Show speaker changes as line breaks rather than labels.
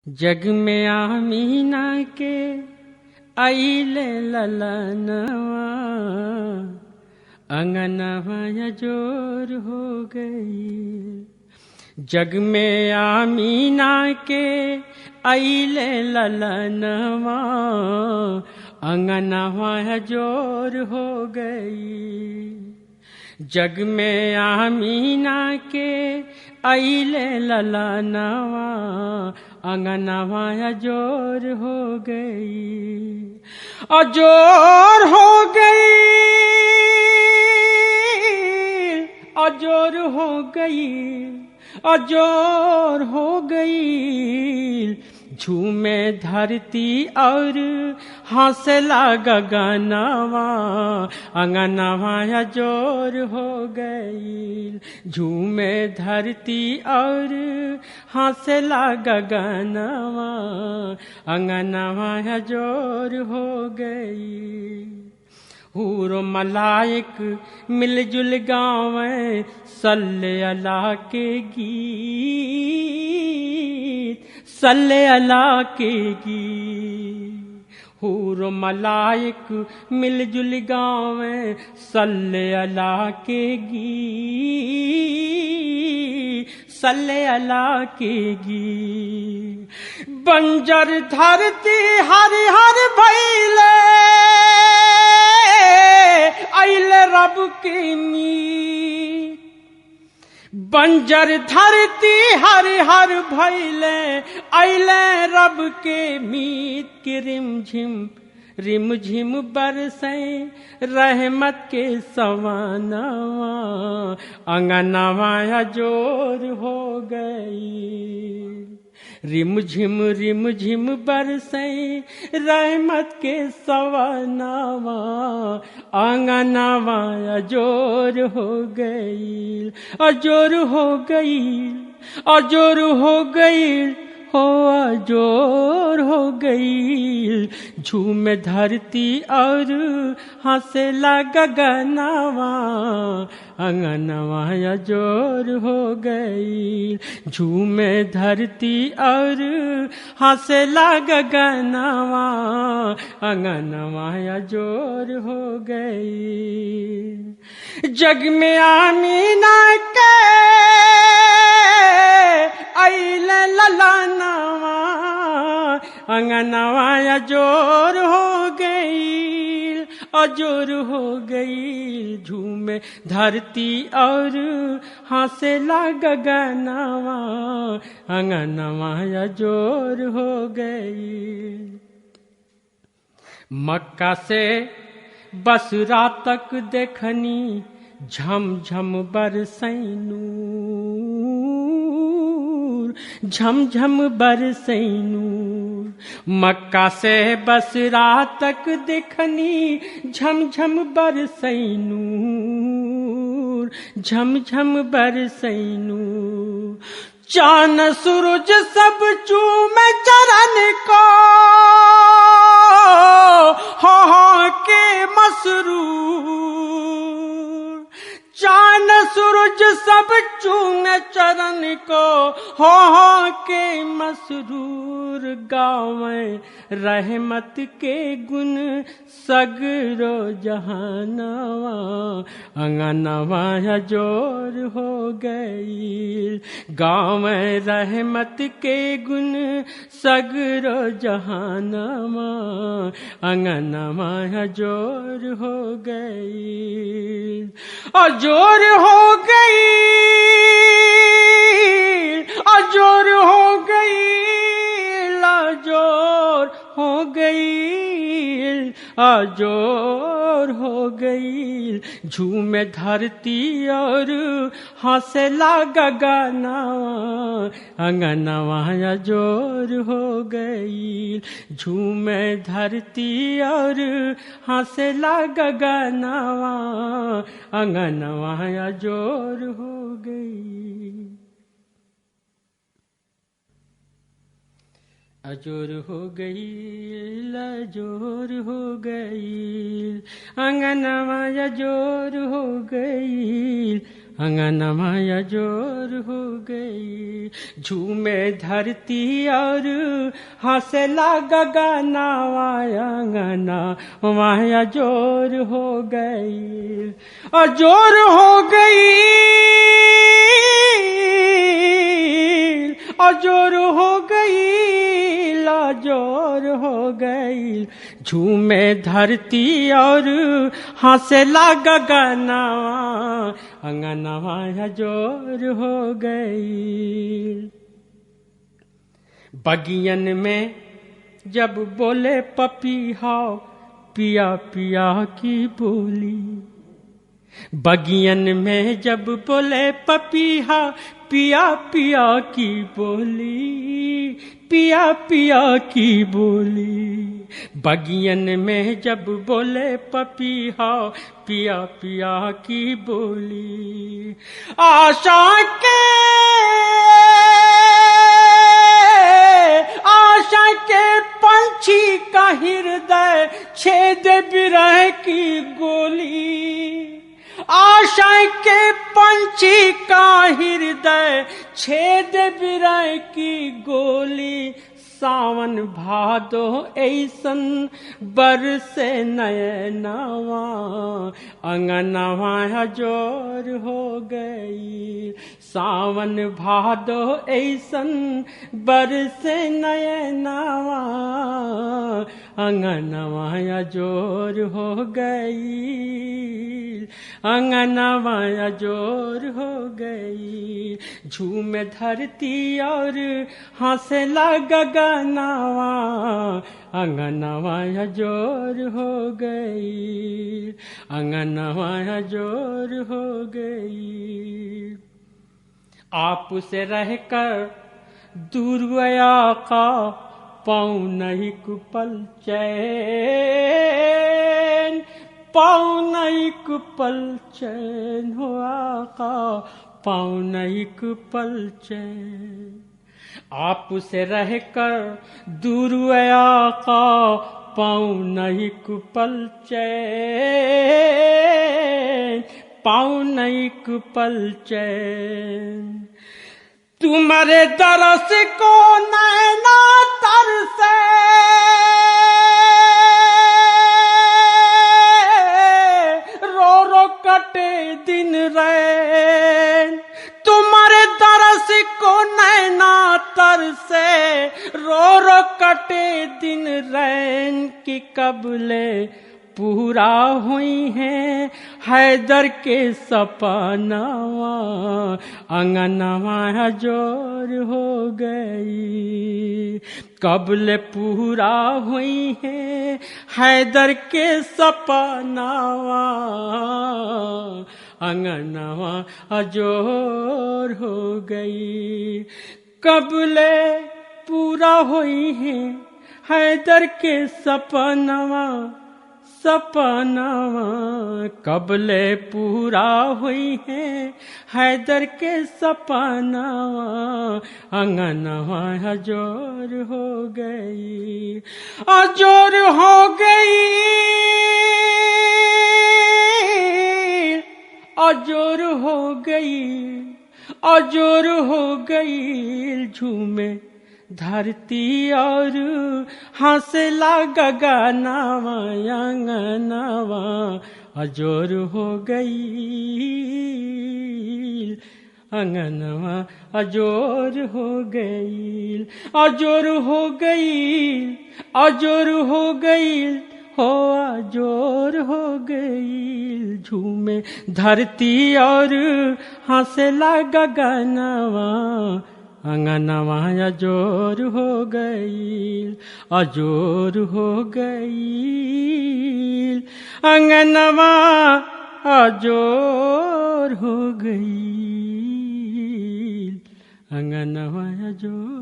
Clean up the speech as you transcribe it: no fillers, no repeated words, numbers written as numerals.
जग में आमीना के आइले ललनवा, अंगनवा जोर हो गई। जग में आमीना के आइले ललनवा, अंगनवा जोर हो गई। जग में आमीना के आइले ललनवा, अंगनवा जोर हो गई। अजोर हो गई, अजोर हो गई, अजोर हो गई। झूमे धरती और हौसला गगनवा, अंगनवा जोर हो गई। झूमे धरती और हौसला गगनवा, अंगनवा जोर हो गई। हूरो मलाइक मिलजुल गावें सल्ले अला के गीत, सल्ले अला के गीत। हूरो मलाइक मिलजुल गावें सल्ले अला के गीत, सल्ले अला के गीत। बंजर धरती हरि हर भइले, आइले रब के मीत। बंजर धरती हर हर भइले, आइले रब के मीत। के रिम झिम बरसे रहमत के सवानवा, अंगनवा जोर हो गई। रिम झिम बरसे रहमत के सवानवा, अंगनवा अजोर हो गई। अजोर हो गई, अजोर हो गई, हो अजोर हो गई। झूमे धरती और हंसला गगनवा, अंगनवा अजोर हो गई। झूमे धरती और हंसला गगनवा, अंगनवा अजोर हो गई। जग में आमीना के आइले ललनवा, अंगनवा अजोर हो गई, अजोर हो गई। झूमे धरती और हंसला गगनवा, अंगनवा अजोर हो गई। मक्का से बसरा तक देखनी झम झम बरसै नूर, झम झम बरसै नूर। मक्का से बसरा तक देखनी झम झम बरसै नूर, झम झम बरसै नूर। चान सूरज सब चूमे चरण को, हो के मसरूर। चान सूरज सब चूमे चरण को, हो के मसरूर। गावें रहमत के गुण सगरो जहानवा, अंगनवा अजोर हो गई। गावें रहमत के गुण सगरो जहानवा, अंगनवा अजोर हो गई। अजोर हो गई, अजोर हो गई, अजोर हो गई, अजोर हो गई। झूमे धरती और हंसला गगनवा, अंगनवा अजोर हो गई। झूमे धरती और हंसला गगनवा, अंगनवा अजोर हो गई। अजोर हो गई, अजोर हो गई, अंगनवा अजोर हो गई, अंगनमा अजोर हो गई। झूमे धरती और हंसला गगनवा, अंगनवा अजोर हो गई। अजोर हो गई, अजोर हो गई, अजोर हो गई। झूमे धरती और हंसला गगनवा, अंगनवा अजोर हो गई। बगियन में जब बोले पपीहा, पिया पिया की बोली। बगियन में जब बोले पपीहा, पिया पिया की बोली, पिया पिया की बोली। बगियन में जब बोले पपीहा, पिया पिया की बोली। आशा के पंछी का हृदय छेद विरह की गोली। आशा के पंछी का हृदय छेद विरह की गोली। सावन भादो ऐसन बरसे नयनवा, अंगनवा अजोर हो गई। सावन भादो ऐसन बरसे नयनवा, अंगनवा अजोर हो गई। अंगनवा अजोर हो गई। झूमे धरती और हंसला गगनवा, अंगनवा अजोर हो गई। अंगनवा अजोर हो गई। आप से रहकर दूर गया का, पाऊं नहीं कुपल चैन, पाऊं नहीं कुपल चैन हो आका, पाऊं नहीं कुपल चैन। आप से रहकर दूर आका, पाऊं नहीं कुपल चैन, पाऊं नहीं कुपल चैन। तुम्हारे दरस को नैना तरसे, रो रो कटे दिन रैन। तुम्हारे दरस को नैना तरसे, रो रो कटे दिन रैन। की कबले पूरा हुई है हैदर के सपनावा, अंगनवा अजोर हो गई। कबले पूरा हुई है हैदर के सपनावा, अंगनवा अजोर हो गई। कबले पूरा हुई है हैदर के सपनावा, सपनावा कबले पूरा हुई है हैदर के सपनावा, अंगनवा अजोर हो गई। अजोर हो गई, अजोर हो गई, अजोर हो गई। झूमे धरती और हंसला गगनवा, अंगनवा अजोर हो गई। अंगनवा अजोर हो गई, अजोर हो गई, अजोर हो गई, हो अजोर हो गई। झूमे धरती और हंसला गगनवा, अंगनवा अजोर हो गई, अजोर हो गई। अंगनवा अजोर हो गई, अंगनवा अजोर।